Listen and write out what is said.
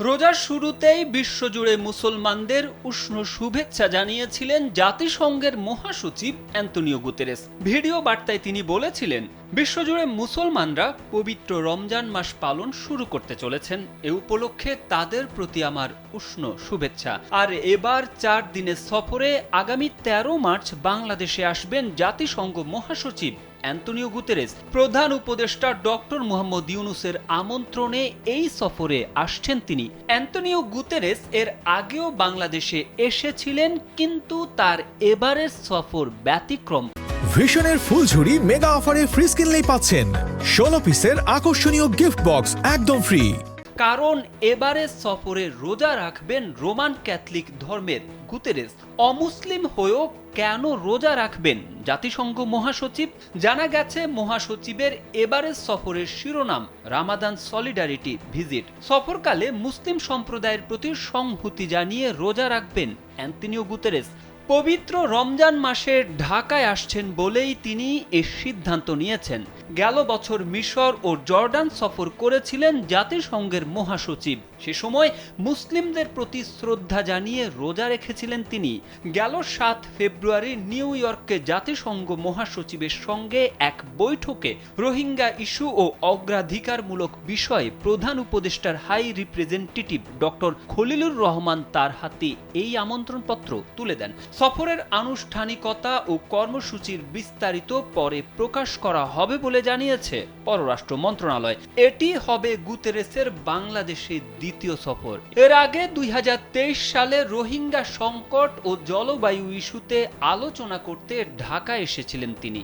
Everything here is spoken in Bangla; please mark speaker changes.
Speaker 1: রোজার শুরুতেই বিশ্বজুড়ে মুসলমানদের উষ্ণ শুভেচ্ছা জানিয়েছিলেন জাতিসংঘের মহাসচিব অ্যান্তোনিও গুতেরেস। ভিডিও বার্তায় তিনি বলেছিলেন, বিশ্বজুড়ে মুসলমানরা পবিত্র রমজান মাস পালন শুরু করতে চলেছেন। এ উপলক্ষে তাদের প্রতি আমার উষ্ণ শুভেচ্ছা। আর এবার 4 দিনের সফরে আগামী 13 মার্চ বাংলাদেশে আসবেন জাতিসংঘ মহাসচিব অ্যান্তোনিও গুতেরেস। প্রধান উপদেষ্টা ডক্টর মুহাম্মদ ইউনূসের আমন্ত্রণে এই সফরে আসছেন তিনি। অ্যান্তোনিও গুতেরেস এর আগেও বাংলাদেশে এসেছিলেন, কিন্তু তার এবারের সফর ব্যতিক্রম।
Speaker 2: ভিশনের ফুলঝুরি মেগা অফারে ফ্রিজ কিনলেই পাচ্ছেন 16 পিসের আকর্ষণীয় গিফট বক্স একদম ফ্রি।
Speaker 1: কারণ এবারে সফরে রোজা রাখবেন রোমান ক্যাথলিক ধর্মের গুতেরেস। অমুসলিম হয়েও কেন রোজা রাখবেন জাতিসংঘ মহাসচিব? জানা গেছে, মহাসচিবের এবারের সফরের শিরোনাম রামাদান সলিডারিটি ভিজিট। সফরকালে মুসলিম সম্প্রদায়ের প্রতি সংহতি জানিয়ে রোজা রাখবেন অ্যান্তোনিও গুতেরেস। পবিত্র রমজান মাসে ঢাকায় আসছেন বলেই তিনি এই সিদ্ধান্ত নিয়েছেন। গেল বছর মিশর ও জর্ডান সফর করেছিলেন জাতিসংঘের মহাসচিব। সে সময় মুসলিমদের প্রতি শ্রদ্ধা জানিয়ে রোজা রেখেছিলেন তিনি। গেল 7 ফেব্রুয়ারি নিউ ইয়র্কে জাতিসংঘ মহাসচিবের সঙ্গে এক বৈঠকে রোহিঙ্গা ইস্যু ও অগ্রাধিকারমূলক বিষয়ে প্রধান উপদেষ্টার high representative doctor Khalilur Rahman তার হাতে এই আমন্ত্রণপত্র তুলে দেন। সফরের আনুষ্ঠানিকতা ও কর্মসূচির বিস্তারিত পরে প্রকাশ করা হবে বলে জানিয়েছে পররাষ্ট্র মন্ত্রণালয়। এটি হবে গুতেরেসের বাংলাদেশে দ্বিতীয় সফর। এর আগে 2023 সালে রোহিঙ্গা সংকট ও জলবায়ু ইস্যুতে আলোচনা করতে ঢাকা এসেছিলেন তিনি।